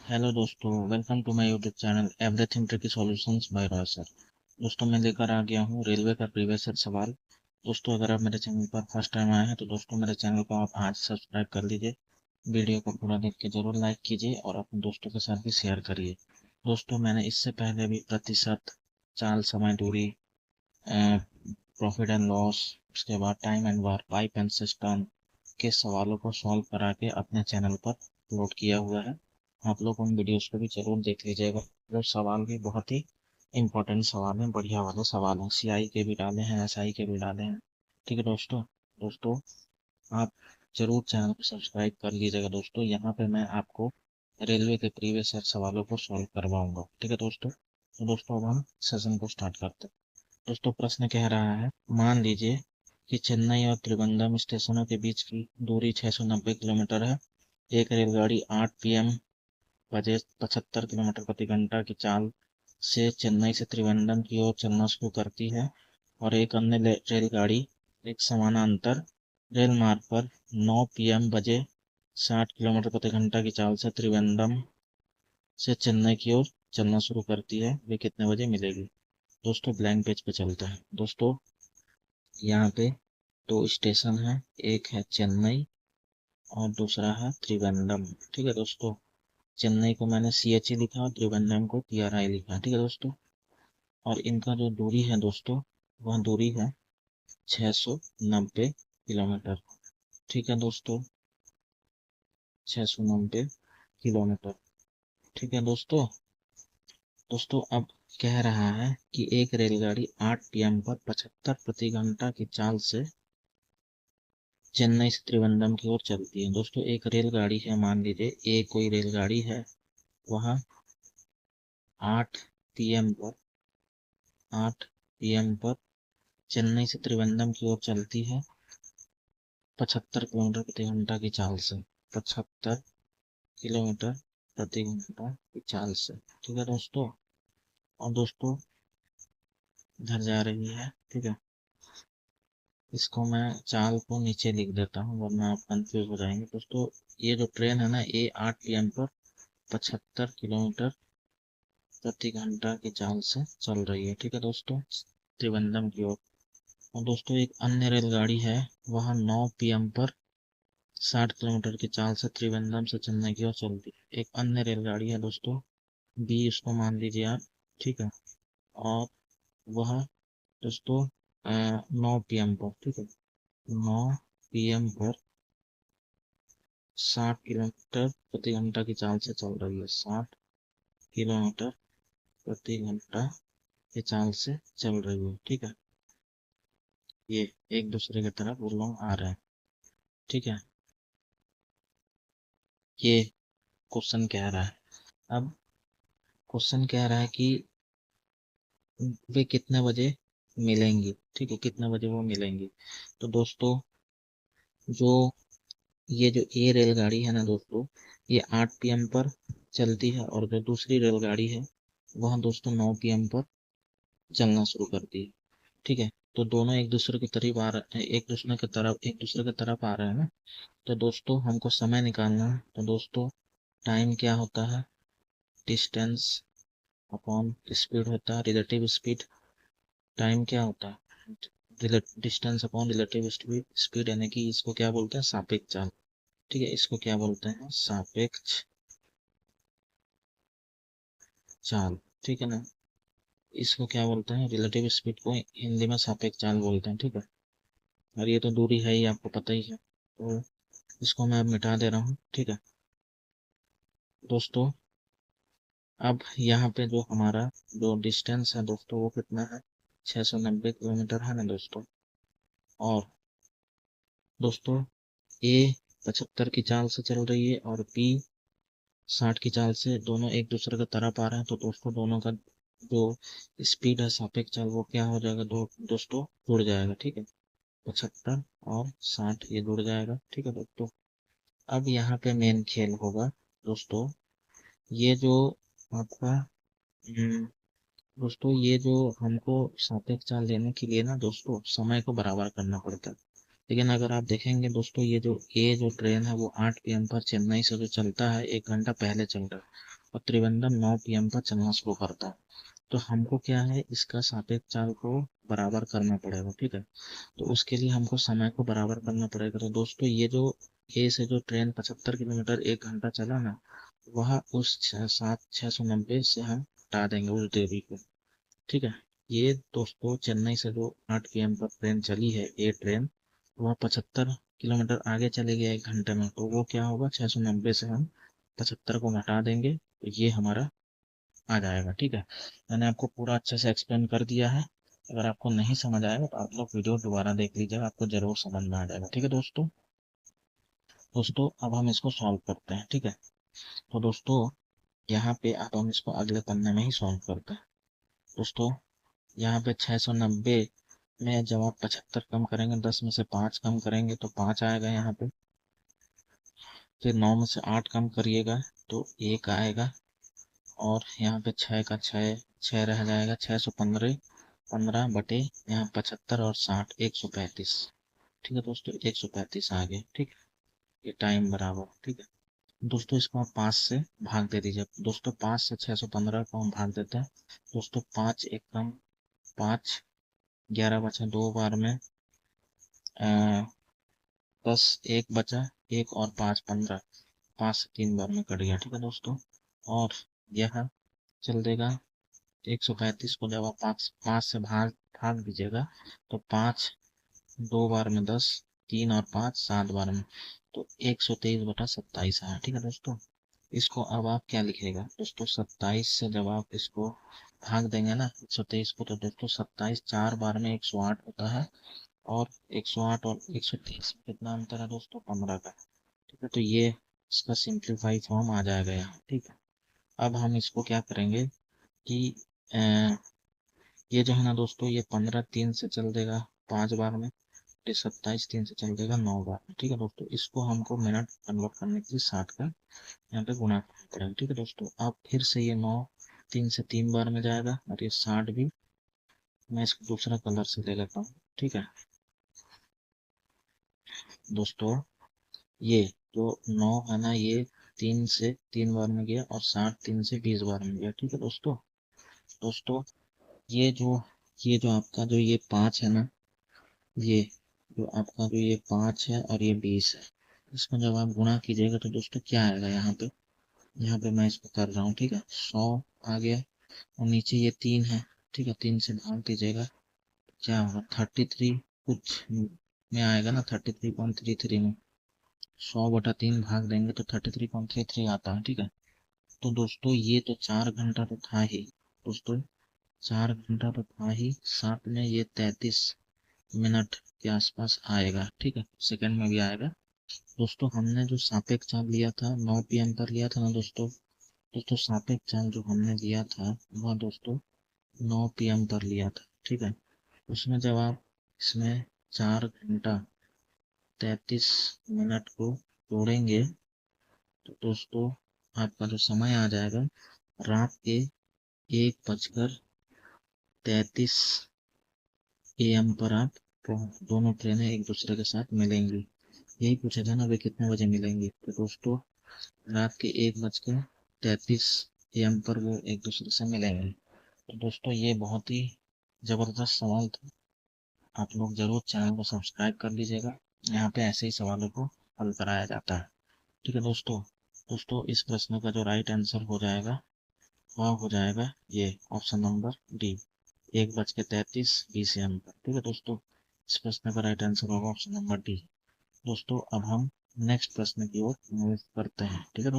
Hello दोस्तों, welcome to my YouTube channel everything tricky solutions by Roy sir. दोस्तों, मैं लेकर आ गया हूँ रेलवे का प्रीवियस ईयर सवाल। दोस्तों, अगर आप मेरे चैनल पर फर्स्ट टाइम आए हैं तो दोस्तों मेरे चैनल को आप आज सब्सक्राइब कर लीजिए। वीडियो को पूरा देख के जरूर लाइक कीजिए और अपने दोस्तों के साथ भी शेयर करिए। दोस्तों, मैंने इससे पहले भी प्रतिशत, चाल, समय, दूरी, प्रॉफिट एंड लॉस, उसके बाद time and work, pipe and system के सवालों को सॉल्व करा के अपने चैनल पर अपलोड किया हुआ है। आप लोग उन वीडियोस को भी जरूर देख लीजिएगा। वो सवाल भी बहुत ही इंपॉर्टेंट सवाल हैं, बढ़िया वाले सवाल हैं। सीआई के भी डाले हैं, एसआई के भी डाले हैं। ठीक है दोस्तों। दोस्तों, आप जरूर चैनल को सब्सक्राइब कर लीजिएगा। दोस्तों, यहाँ पे मैं आपको रेलवे के प्रीवियस ईयर सवालों को सॉल्व करवाऊंगा। ठीक है दोस्तों। तो दोस्तों, अब हम सेशन को स्टार्ट करते हैं। दोस्तों, प्रश्न कह रहा है, मान लीजिए कि चेन्नई और त्रिवेंद्रम स्टेशनों के बीच की दूरी 690 किलोमीटर है। एक रेलगाड़ी 8 पीएम बजे 75 किलोमीटर प्रति घंटा की चाल से चेन्नई से त्रिवेंद्रम की ओर चलना शुरू करती है और एक अन्य रेलगाड़ी एक समानांतर रेल मार्ग पर 9 पीएम बजे 60 किलोमीटर प्रति घंटा की चाल से त्रिवेंद्रम से चेन्नई की ओर चलना शुरू करती है। वे कितने बजे मिलेगी? दोस्तों, ब्लैंक पेज पे चलते हैं। दोस्तों, यहाँ पे दो स्टेशन है, एक है चेन्नई और दूसरा है त्रिवेंद्रम। ठीक है दोस्तों। चेन्नई को मैंने CHE लिखा और त्रिवेंद्रम को TRI लिखा। ठीक है दोस्तों। और इनका जो दूरी है दोस्तों, वह दूरी है 690 किलोमीटर। ठीक है दोस्तों, 690 किलोमीटर। ठीक है दोस्तों। दोस्तों, अब कह रहा है कि एक रेलगाड़ी 8 पीएम पर 75 प्रति घंटा की चाल से चेन्नई से त्रिवेंद्रम की ओर चलती है। दोस्तों, एक रेलगाड़ी है, मान लीजिए ये कोई रेलगाड़ी है, वह 8 पीएम पर 8 पीएम पर चेन्नई से त्रिवेंद्रम की ओर चलती है 75 किलोमीटर प्रति घंटा की चाल से। 75 किलोमीटर प्रति घंटा की चाल से। ठीक है दोस्तों। और दोस्तों, इधर जा रही है। ठीक है। इसको मैं चाल को नीचे लिख देता हूँ वरना आप कंफ्यूज हो जाएंगे। दोस्तों, ये जो ट्रेन है ना, ये 8 पीएम पर 75 किलोमीटर प्रति घंटा की चाल से चल रही है। ठीक है दोस्तों, त्रिवेंद्रम की ओर। और दोस्तों, एक अन्य रेलगाड़ी है, वह 9 पीएम पर 60 किलोमीटर की चाल से त्रिवेंद्रम से चेन्नई की ओर चलती है। एक अन्य रेलगाड़ी है दोस्तों, बी, उसको मान लीजिए आप। ठीक है। और वह दोस्तों 9 पीएम पर, ठीक है, 9 पीएम पर 60 किलोमीटर प्रति घंटा की चाल से चल रही है। 60 किलोमीटर प्रति घंटा की चाल से चल रही है। ठीक है। ये एक दूसरे की तरफ वो लोग आ रहे हैं। ठीक है। ये क्वेश्चन कह रहा है। अब क्वेश्चन कह रहा है कि वे कितने बजे मिलेंगी। ठीक है, कितने बजे वो मिलेंगी। तो दोस्तों, जो ये जो ए रेलगाड़ी है ना दोस्तों, ये 8 पीएम पर चलती है और जो दूसरी रेलगाड़ी है वह दोस्तों 9 पीएम पर चलना शुरू करती है। ठीक है। तो दोनों एक दूसरे की तरफ आ रहे हैं, एक दूसरे की तरफ आ रहे हैं ना। तो दोस्तों, हमको समय निकालना है। तो दोस्तों, टाइम क्या होता है? डिस्टेंस अपॉन स्पीड होता है, रिलेटिव स्पीड। टाइम क्या होता है? डिस्टेंस अपॉन रिलेटिव स्पीड, यानी कि इसको क्या बोलते हैं? सापेक्ष चाल। ठीक है, इसको क्या बोलते हैं? सापेक्ष चाल। ठीक है ना। इसको क्या बोलते हैं? रिलेटिव स्पीड को हिंदी में सापेक्ष चाल बोलते हैं। ठीक है। और ये तो दूरी है ही, आपको पता ही है, तो इसको मैं अब मिटा दे रहा हूँ। ठीक है दोस्तों। अब यहाँ पे जो हमारा जो डिस्टेंस है दोस्तों, वो कितना है? 690 किलोमीटर है ना दोस्तों। और दोस्तों, ए 75 की चाल से चल रही है और बी 60 की चाल से, दोनों एक दूसरे की तरफ आ रहे हैं। तो दोस्तों, दोनों का जो स्पीड है सापेक्ष चाल, वो क्या हो जाएगा? दोस्तों, जुड़ जाएगा। ठीक है। 75 और 60 ये जुड़ जाएगा। ठीक है दोस्तों। अब यहाँ पे मेन खेल होगा दोस्तों। ये जो आपका दोस्तों, ये जो हमको सापेक्ष चाल लेने के लिए ना दोस्तों, समय को बराबर करना पड़ता है। लेकिन अगर आप देखेंगे दोस्तों, ये जो ट्रेन है वो 8 पीएम पर चेन्नई से जो चलता है, 1 घंटा पहले चल रहा है। और त्रिवेंद्रम 9 PM पर चलना शुरू करता है। तो हमको क्या है, इसका सापेक्ष चाल को बराबर करना पड़ेगा, ठीक है। तो उसके लिए हमको समय को बराबर करना पड़ेगा। तो दोस्तों ये जो ए से जो ट्रेन 75 किलोमीटर 1 घंटा चला ना, वह उस 690 से हम हटा देंगे उस देरी को, ठीक है। ये दोस्तों चेन्नई से जो 8 PM पर ट्रेन चली है ए ट्रेन, वह 75 किलोमीटर आगे चले गया 1 घंटे में, तो वो क्या होगा, 690 से हम 75 को घटा देंगे, तो ये हमारा आ जाएगा, ठीक है। मैंने आपको पूरा अच्छे से एक्सप्लेन कर दिया है। अगर आपको नहीं समझ आएगा तो आप लोग वीडियो दोबारा देख लीजिएगा, आपको जरूर समझ में आ जाएगा, ठीक है दोस्तों। दोस्तों अब हम इसको सॉल्व करते हैं, ठीक है। तो दोस्तों यहाँ पे अब हम इसको अगले पन्ने में ही सॉल्व करते हैं। दोस्तों यहाँ पे 690 में जब आप 75 कम करेंगे, 10 में से 5 कम करेंगे तो 5 आएगा यहाँ पे। फिर 9 में से 8 कम करिएगा तो 1 आएगा, और यहाँ पे 6 का 6 रह जाएगा, 615 15 बटे यहाँ 75 और 60 135, ठीक है दोस्तों, 135 आ गए, ठीक है। ये टाइम बराबर, ठीक है दोस्तों। इसको आप 5 से भाग दे दीजिए दोस्तों। 5 से 615 को हम भाग देते हैं दोस्तों। 5 एक कम 5, 11 बचा 2 बार में, 10 एक बचा, 1 और 5 15, 5 से 3 बार में कट गया, ठीक है दोस्तों। और यह चल देगा 135 को जब आप 5 से भाग दीजिएगा तो 5 2 बार में 10, 3 और 5 7 बार में, तो 123/27 आया, ठीक है दोस्तों। इसको अब आप क्या लिखेगा दोस्तों, 27 से जब आप इसको भाग देंगे ना 123 को, तो दोस्तों 27 4 बार में 108 होता है, और 108 और 123 में कितना अंतर है दोस्तों, 15 का, ठीक है। तो ये इसका सिंप्लीफाई फॉर्म आ जाएगा यहाँ, ठीक है। अब हम इसको क्या करेंगे कि ये जो है ना दोस्तों, ये 15 3 से चल देगा 5 बार में, 27 3 से चल देगा 9 बार में, ठीक है दोस्तों। इसको हमको मिनट कन्वर्ट करने के लिए 60 का यहाँ पे गुणा करना पड़ेगा, ठीक है दोस्तों। अब फिर से ये 9 3 से 3 बार में जाएगा, और ये 60 भी मैं इसको दूसरा कलर से ले लेता हूँ, ठीक है दोस्तों। ये जो 9 है ना, ये 3 से 3 बार में गया, और 60 3 से 20 बार में गया, ठीक है दोस्तों। दोस्तों ये जो आपका जो ये 5 है ना, ये जो आपका जो ये 5 है और ये 20 है, इसको जब आप गुणा कीजिएगा तो दोस्तों क्या आएगा यहाँ पे मैं इसको कर रहा हूँ, ठीक है। 100 आ गया, और नीचे ये 3 है, ठीक है, 3 से भाग दीजिएगा, क्या होगा 33 कुछ में आएगा ना, 33.33 में 100/3 भाग देंगे तो 33.33 आता है, ठीक है। तो दोस्तों ये तो 4 घंटा तो था ही दोस्तों, 4 घंटा तो था ही, साथ में ये 33 मिनट के आसपास आएगा, ठीक है, सेकंड में भी आएगा। दोस्तों हमने जो सापेक्ष चाल लिया था 9 PM पर लिया था ना दोस्तों सापेक्ष चाल जो हमने लिया था वह दोस्तों 9 PM पर लिया था, ठीक है। उसमें जब आप इसमें 4 घंटा 33 मिनट को जोड़ेंगे तो दोस्तों आपका जो समय आ जाएगा रात के 1:33 AM पर आप दोनों ट्रेनें एक दूसरे के साथ मिलेंगी। यही पूछा था ना वे कितने बजे मिलेंगी, तो दोस्तों रात के 1:33 AM पर वो एक दूसरे से मिलेंगे। तो दोस्तों ये बहुत ही जबरदस्त सवाल था, आप लोग जरूर चैनल को सब्सक्राइब कर लीजिएगा। यहाँ पे ऐसे ही सवालों को हल कराया जाता है, ठीक है दोस्तों इस प्रश्न का जो राइट आंसर हो जाएगा वह हो जाएगा ये ऑप्शन नंबर डी, 1:33 PM पर, ठीक है दोस्तों। इस प्रश्न का राइट आंसर होगा ऑप्शन नंबर डी। दोस्तों अब हम नेक्स्ट प्रश्न की ओर मूव करते हैं, ठीक है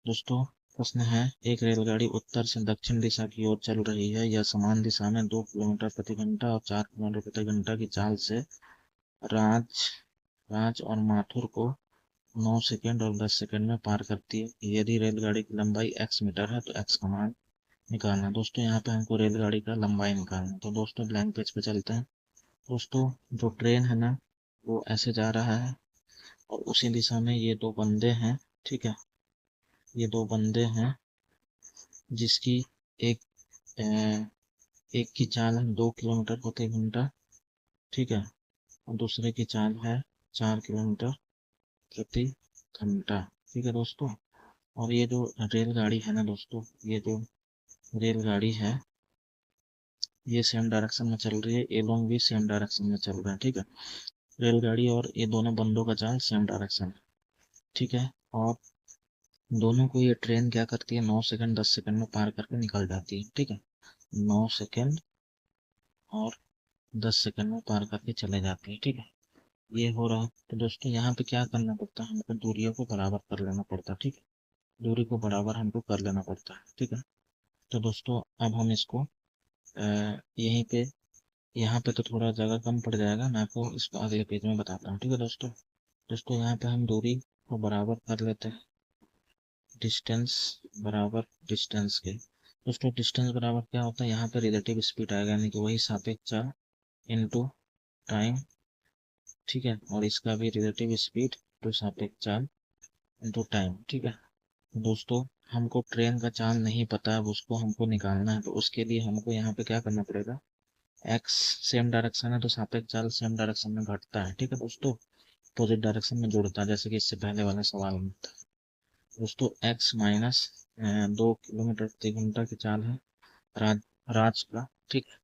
दोस्तों प्रश्न है, एक रेलगाड़ी उत्तर से दक्षिण दिशा की ओर चल रही है, यह समान दिशा में 2 किलोमीटर प्रति घंटा और 4 किलोमीटर प्रति घंटा की चाल से राज राज और माथुर को 9 सेकंड और 10 सेकंड में पार करती है। यदि रेलगाड़ी की लंबाई x मीटर है तो x का मान निकालना। दोस्तों यहाँ पे हमको रेलगाड़ी का लंबाई निकालना, तो दोस्तों ब्लैंक पेज पे चलते हैं। दोस्तों जो ट्रेन है ना वो ऐसे जा रहा है, और उसी दिशा में ये दो बंदे हैं, ठीक है, ये दो बंदे हैं जिसकी एक एक की चाल है 2 किलोमीटर प्रति घंटा, ठीक है, और दूसरे की चाल है 4 किलोमीटर प्रति घंटा, ठीक है दोस्तों। और ये जो रेलगाड़ी है ना दोस्तों, ये जो रेलगाड़ी है ये सेम डायरेक्शन में चल रही है, ये लोग भी सेम डायरेक्शन में चल रहे हैं, ठीक है। रेलगाड़ी और ये दोनों बंदों का चाल सेम डायरेक्शन है, ठीक है। और दोनों को ये ट्रेन क्या करती है, 9 सेकंड 10 सेकंड में पार करके निकल जाती है, ठीक है। 9 सेकंड और 10 सेकंड में पार करके चले जाती है, ठीक है। ये हो रहा है। तो दोस्तों यहाँ पे क्या करना पड़ता है, हमको दूरियों को बराबर कर लेना पड़ता है, ठीक है। दूरी को बराबर हमको कर लेना पड़ता है, ठीक है। तो दोस्तों अब हम इसको यहीं पे, यहाँ पे तो थोड़ा जगह कम पड़ जाएगा, मैं आपको इसको अगले पेज में बताता हूँ, ठीक है दोस्तों। दोस्तों यहाँ पे हम दूरी को बराबर कर लेते हैं, डिस्टेंस बराबर डिस्टेंस के। दोस्तों डिस्टेंस बराबर क्या होता है, यहाँ पे रिलेटिव स्पीड आएगा, यानी कि वही सापेक्ष चाल इनटू टाइम, ठीक है। और इसका भी रिलेटिव स्पीड टू सापेक्ष चाल इनटू टाइम, ठीक है। दोस्तों हमको ट्रेन का चाल नहीं पता है, उसको हमको निकालना है, तो उसके लिए हमको यहाँ पे क्या करना पड़ेगा, एक्स सेम डायरेक्शन है तो सापेक्ष चाल सेम डायरेक्शन में घटता है, ठीक है दोस्तों। अपोजिट डायरेक्शन में जुड़ता है, जैसे कि इससे पहले वाले सवाल में था। दोस्तों एक्स माइनस 2 किलोमीटर प्रति घंटा की चाल है राज राज का, ठीक है।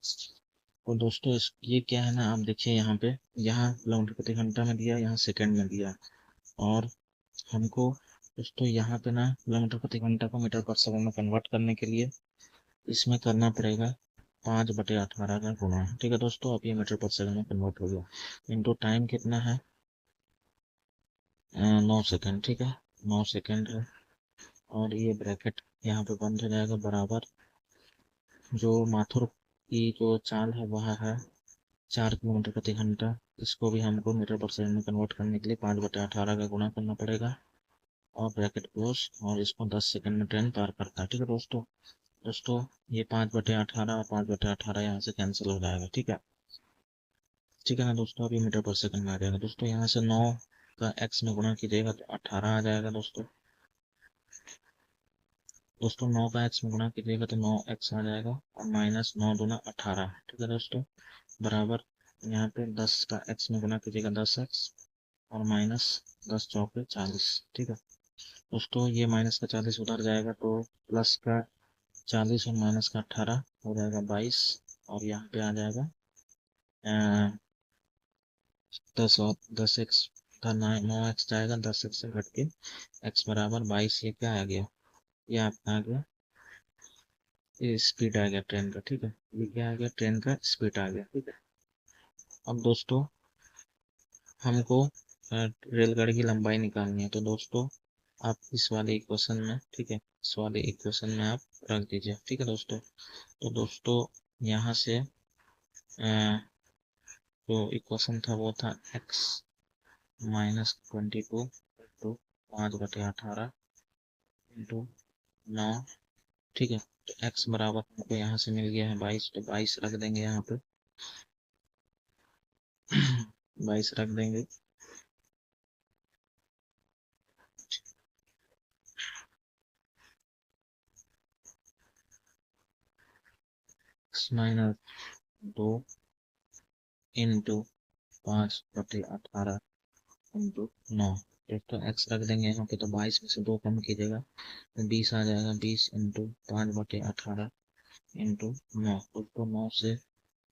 और दोस्तों ये क्या है ना, आप देखिए यहाँ पे, यहाँ किलोमीटर प्रति घंटा में दिया, यहाँ सेकंड में दिया। और हमको दोस्तों यहाँ पे ना किलोमीटर प्रति घंटा को मीटर पर सेकंड में कन्वर्ट करने के लिए इसमें करना पड़ेगा 5/18 का गुणा, ठीक है दोस्तों। अब ये मीटर पर सेकंड में कन्वर्ट हो गया। इनटू टाइम कितना है, 9 सेकंड, ठीक है। 9 सेकंड है। और ये ब्रैकेट यहाँ पे बंद हो जाएगा, बराबर जो माथुर की जो चाल है वह है 4 किलोमीटर प्रति घंटा। इसको भी हमको मीटर पर सेकंड में कन्वर्ट करने के लिए 5/18 का गुणा करना पड़ेगा, और ब्रैकेट क्लोज। और इसको 10 सेकंड में ट्रेन पार करता है, ठीक है दोस्तों। दोस्तों ये 5/18 और 5/18 यहाँ से कैंसिल हो जाएगा, ठीक है। ठीक है ना दोस्तों, अभी मीटर पर सेकंड में आ जाएगा। दोस्तों यहाँ से 9 का एक्स में गुणा कीजिएगा तो 18 आ जाएगा दोस्तों। दोस्तों 9 का एक्स में गुणा कीजिएगा तो 9x आ जाएगा, और माइनस 9×2=18, ठीक है दोस्तों। बराबर यहाँ पे 10 का एक्स में गुणा कीजिएगा 10x, और माइनस 10×4=40, ठीक है दोस्तों। ये माइनस का 40 उधर जाएगा तो प्लस का 40 और माइनस का 18 हो जाएगा 22, और यहाँ पे आ जाएगा 10 और 10x का 9x जाएगा, 10x से घट के x बराबर 22। ये क्या आ गया, ये आपका आ गया, ये स्पीड आ गया ट्रेन का, ठीक है। ये क्या आ गया, ट्रेन का स्पीड आ गया, ठीक है। अब दोस्तों हमको रेलगाड़ी की लंबाई निकालनी है, तो दोस्तों आप इस वाले इक्वेशन में, ठीक है, इस वाले इक्वेशन में आप रख दीजिए, ठीक है दोस्तों। तो दोस्तों यहाँ से जो इक्वेशन था वो था x -22 इंटू 5/18 इंटू 9, ठीक है। तो x बराबर हमको यहाँ से मिल गया है 22, तो 22 रख देंगे यहाँ पे। 22 रख देंगे। -2 इंटू 5/18 इंटू 9, तो एक्स रख देंगे यहाँ पे, तो 22 में से 2 कम कीजिएगा तो 20 आ जाएगा। 20 इंटू 5/18 इंटू 9, तो 9 से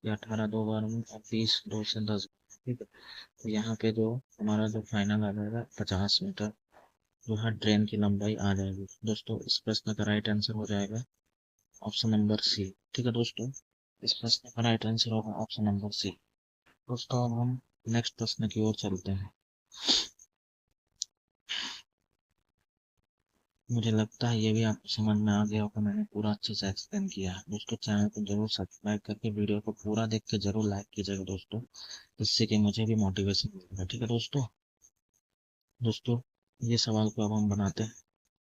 18 2 बार में, और 20 2 से 10, ठीक है। तो यहाँ पे जो हमारा जो फाइनल आ जाएगा 50 मीटर जो है ट्रेन की लंबाई आ जाएगी। दोस्तों इस प्रश्न का राइट आंसर हो जाएगा ऑप्शन नंबर सी, ठीक है दोस्तों। इस प्रश्न का राइट आंसर होगा ऑप्शन नंबर सी। दोस्तों अब हम नेक्स्ट प्रश्न की ओर चलते हैं। मुझे लगता है ये भी आपको समझ में आ गया होगा, मैंने पूरा अच्छे से एक्सप्लेन किया है। दोस्तों चैनल को जरूर सब्सक्राइब करके वीडियो को पूरा देख के जरूर लाइक कीजिएगा दोस्तों, जिससे कि मुझे भी मोटिवेशन मिलेगा, ठीक है दोस्तों। दोस्तों ये सवाल को अब हम बनाते हैं।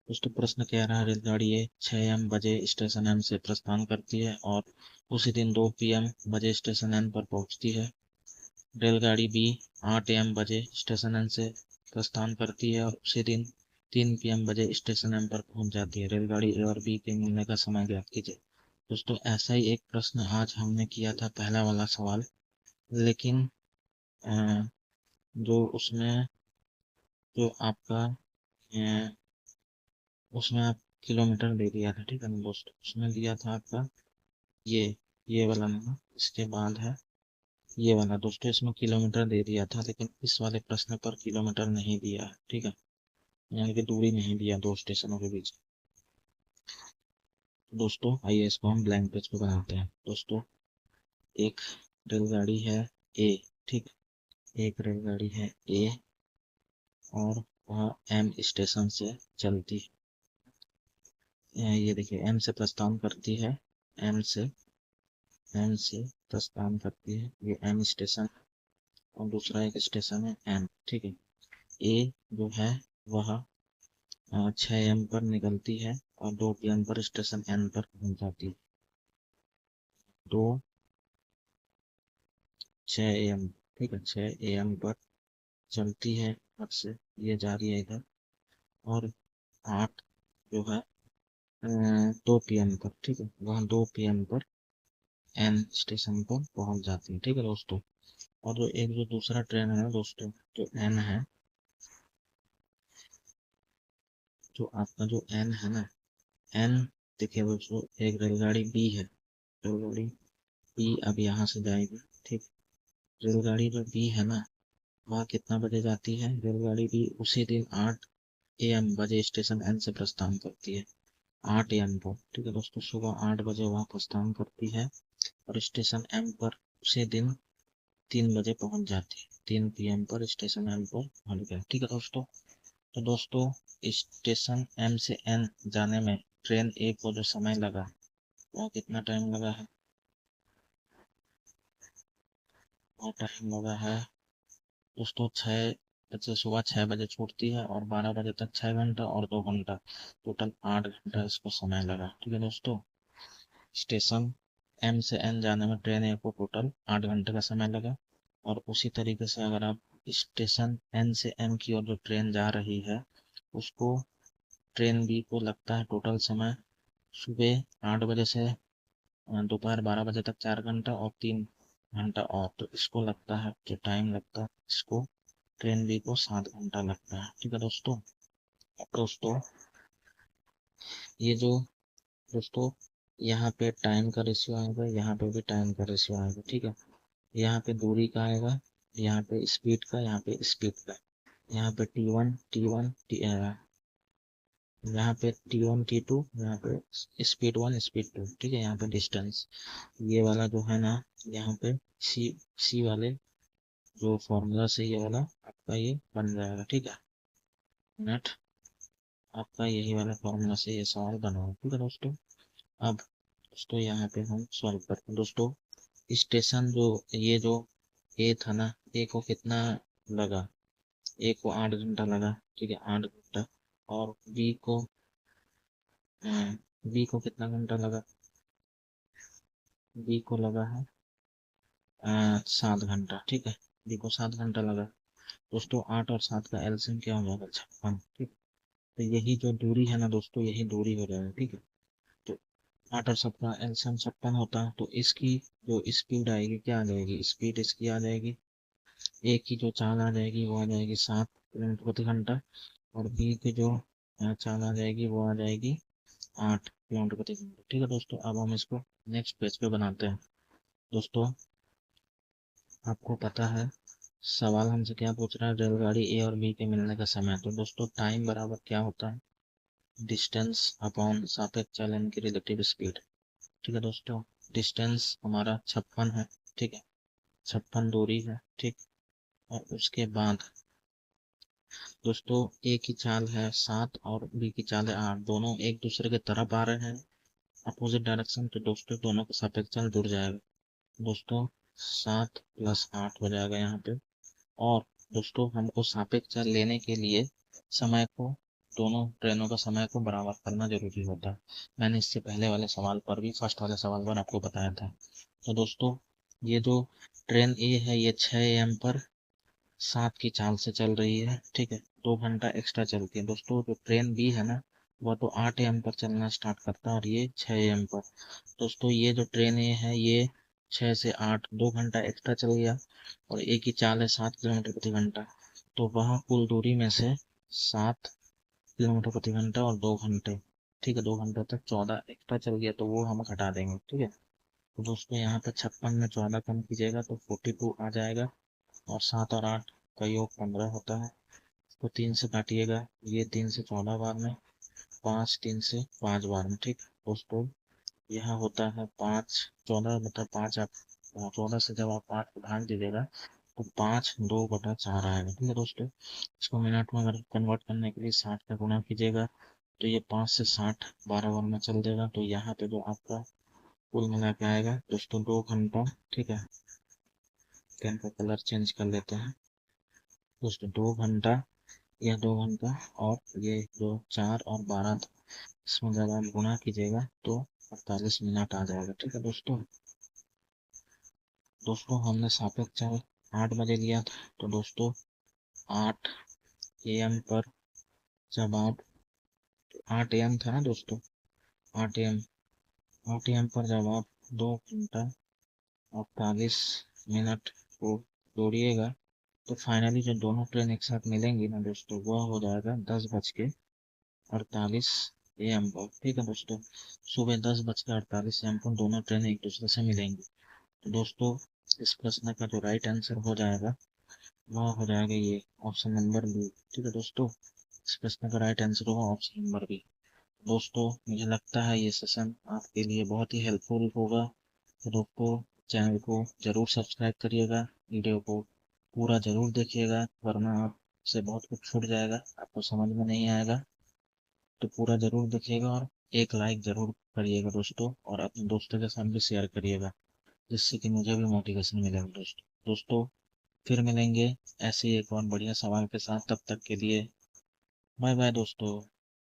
दोस्तों प्रश्न कह रहा है, रेलगाड़ी ए 6 बजे स्टेशन एम से प्रस्थान करती है और उसी दिन 2 PM बजे स्टेशन एन पर पहुंचती है। रेलगाड़ी बी 8 AM बजे स्टेशन एन से प्रस्थान करती है और उसी दिन 3 PM बजे स्टेशन एम पर पहुंच जाती है। रेलगाड़ी ए और बी के मिलने का समय ज्ञात कीजिए। दोस्तों ऐसा ही एक प्रश्न आज हमने किया था, पहला वाला सवाल, लेकिन अ, जो उसमें जो आपका उसमें आप किलोमीटर दे दिया था, ठीक है ना दोस्तों। उसमें दिया था आपका ये वाला नहीं, इसके बाद है ये वाला दोस्तों। इसमें किलोमीटर दे दिया था, लेकिन इस वाले प्रश्न पर किलोमीटर नहीं दिया है, ठीक है, यानी कि दूरी नहीं दिया दो स्टेशनों के बीच। दोस्तों आइए इसको हम ब्लैंक पेज पे बनाते हैं। दोस्तों एक रेलगाड़ी है ए, ठीक, एक रेलगाड़ी है ए और वह एम स्टेशन से चलती है। ये देखिए एम से प्रस्थान करती है, एम से एम से प्रस्थान करती है, ये एम स्टेशन है। और दूसरा एक स्टेशन है एन, ठीक है। ए जो है वह 6 AM पर निकलती है और 2 PM पर स्टेशन एन पर पहुंच जाती है। 6 AM, ठीक है, 6 AM पर चलती है, अब से ये जा रही है इधर। और 8 जो है 2 PM पर, ठीक है, वहाँ 2 PM पर एन स्टेशन पर पहुंच जाती है, ठीक है दोस्तों। और जो दूसरा ट्रेन है दोस्तों, जो एन है, जो आपका जो एन है ना, एन, देखिए दोस्तों एक रेलगाड़ी बी है, रेलगाड़ी बी अब यहाँ से जाएगी, ठीक। रेलगाड़ी जो बी है ना, वह कितना बजे जाती है, रेलगाड़ी बी उसी दिन 8 AM बजे स्टेशन एन से प्रस्थान करती है, 8 AM पर, ठीक है दोस्तों, सुबह 8 बजे वह प्रस्थान करती है और स्टेशन एम पर उसी दिन 3 बजे पहुंच जाती है। 3 PM पर स्टेशन एम पर पहुंच गया, ठीक है दोस्तों। तो दोस्तों स्टेशन एम से एन जाने में ट्रेन ए को जो समय लगा, वह कितना टाइम लगा है, वह टाइम लगा है दोस्तों 6 बजे, सुबह 6 बजे छूटती है और 12 बजे तक 6 घंटा और 2 घंटा, टोटल 8 घंटा इसको समय लगा, ठीक है दोस्तों। स्टेशन एम से एन जाने में ट्रेन ए को टोटल 8 घंटे का समय लगा। और उसी तरीके से अगर आप स्टेशन एन से एम की ओर जो ट्रेन जा रही है, उसको ट्रेन बी को लगता है टोटल समय सुबह 8 बजे से दोपहर 12 बजे तक 4 घंटा और 3 घंटा, और तो इसको लगता है जो टाइम लगता है, इसको ट्रेन बी को 7 घंटा लगता है, ठीक है दोस्तों। दोस्तों ये जो दोस्तों यहाँ पे टाइम का रेशियो आएगा, यहाँ पे भी टाइम का रेशियो आएगा, ठीक है। यहाँ पे दूरी का आएगा, यहाँ पे स्पीड का, यहाँ पे स्पीड का, यहाँ पे T1 यहाँ पे T1 T2, यहाँ पे स्पीड 1 स्पीड 2, ठीक है। यहाँ पे डिस्टेंस, ये वाला जो है ना, यहाँ पे सी वाले जो फॉर्मूला से ये वाला आपका ये बन जाएगा, ठीक है। नेट आपका यही वाला फॉर्मूला से ये सवाल बना है, ठीक है दोस्तों। अब दोस्तों यहाँ पे हम सॉल्व करते हैं दोस्तों। स्टेशन जो ये जो ए था ना, ए को कितना लगा, ए को 8 घंटा लगा, ठीक है, 8 घंटा। और बी को कितना घंटा लगा, बी को लगा है 7 घंटा, ठीक है, बी को 7 घंटा लगा। दोस्तों 8 और 7 का एलसीएम क्या हो जाएगा, 56, ठीक। तो यही जो दूरी है ना दोस्तों, यही दूरी हो जाएगा, ठीक है। तो 8 और 7 का एलसीएम 56 होता है, तो इसकी जो स्पीड आएगी क्या आ जाएगी, स्पीड इसकी आ जाएगी, ए की जो चाल आ जाएगी वो आ जाएगी 7 किलोमीटर प्रति घंटा। और बी की जो चाल आ जाएगी वो आ जाएगी 8 किलोमीटर प्रति घंटा, ठीक है दोस्तों। अब हम इसको नेक्स्ट पेज पे बनाते हैं। दोस्तों आपको पता है सवाल हमसे क्या पूछ रहा है, रेलगाड़ी ए और बी के मिलने का समय। तो दोस्तों टाइम बराबर क्या होता है, डिस्टेंस अपॉन सापेक्ष चालन की रिलेटिव स्पीड, ठीक है दोस्तों। डिस्टेंस हमारा 56 है, ठीक है, 56 दूरी है, ठीक। और उसके बाद दोस्तों ए की चाल है 7 और बी की चाल है 8, दोनों एक दूसरे की तरफ आ रहे हैं, अपोजिट डायरेक्शन, तो दोस्तों दोनों का सापेक्ष चाल जुड़ जाएगा। दोस्तों 7 + 8 हो जाएगा यहाँ पे। और दोस्तों हमको सापेक्ष चाल लेने के लिए समय को, दोनों ट्रेनों का समय को बराबर करना जरूरी होता है। मैंने इससे पहले वाले सवाल पर भी, फर्स्ट वाले सवाल पर आपको बताया था। तो दोस्तों ये जो ट्रेन ए है ये 6 AM पर 7 की चाल से चल रही है, ठीक है, 2 घंटा एक्स्ट्रा चलती है। दोस्तों जो ट्रेन बी है ना, वह तो 8 AM पर चलना स्टार्ट करता है और ये 6 AM पर। दोस्तों ये जो ट्रेन ए है ये 6 से 8 2 घंटा एक्स्ट्रा चल गया, और ए की चाल है 7 किलोमीटर प्रति घंटा, तो वह कुल दूरी में से 7 किलोमीटर प्रति घंटा और 2 घंटे, ठीक है। 2 घंटे तक 14 एक्स्ट्रा चल गया तो वो हम घटा देंगे, ठीक है। तो दोस्तों यहाँ पर 56 में 14 कम कीजिएगा तो 42 आ जाएगा, और 7 और 8 का योग 15 होता है। तो 3 से काटिएगा, ये 3 से 14 बार में, 5 3 से 5 बार में, ठीक दोस्तों। यह होता है 5 14 मतलब 5 आप 14 से जब आप 5 को भाग दीजिएगा तो 5/2/4 आएगा, ठीक है दोस्तों। इसको मिनट में अगर कन्वर्ट करने के लिए 60 का गुणा कीजिएगा तो ये 5 से 60 12 बार में चल देगा। तो यहाँ पे जो आपका कुल मिला के आएगा दोस्तों 2 घंटा, ठीक है। पेन का कलर चेंज कर लेते हैं दोस्तों। 2 घंटा, यह 2 घंटा, और ये जो 4 और 12 था, इसमें जब आप गुणा कीजिएगा तो 48 मिनट आ जाएगा, ठीक है दोस्तों। दोस्तों हमने सापेक्ष चाल 8 बजे लिया था, तो दोस्तों 8 AM पर जब आप 8 AM था ना दोस्तों, 8 AM पर जब आप 2 घंटा 48 मिनट को जोड़िएगा तो फाइनली जो दोनों ट्रेन एक साथ मिलेंगी ना दोस्तों, वह हो जाएगा 10:48 AM पर, ठीक है दोस्तों। सुबह 10:48 AM पर दोनों ट्रेन एक दूसरे से मिलेंगी। तो दोस्तों इस प्रश्न का जो राइट आंसर हो जाएगा वह हो जाएगा ये ऑप्शन नंबर बी, ठीक है दोस्तों। इस प्रश्न का राइट आंसर होगा ऑप्शन नंबर बी। दोस्तों मुझे लगता है ये सेशन आपके लिए बहुत ही हेल्पफुल होगा। तो दोस्तों चैनल को जरूर सब्सक्राइब करिएगा, वीडियो को पूरा जरूर देखिएगा, वरना आपसे बहुत कुछ छूट जाएगा, आपको समझ में नहीं आएगा। तो पूरा जरूर देखिएगा और एक लाइक जरूर करिएगा दोस्तों, और अपने दोस्तों के साथ भी शेयर करिएगा, जिससे कि मुझे भी मोटिवेशन मिलेगा दोस्तों। दोस्तों फिर मिलेंगे ऐसे ही एक और बढ़िया सवाल के साथ, तब तक के लिए बाय बाय दोस्तों।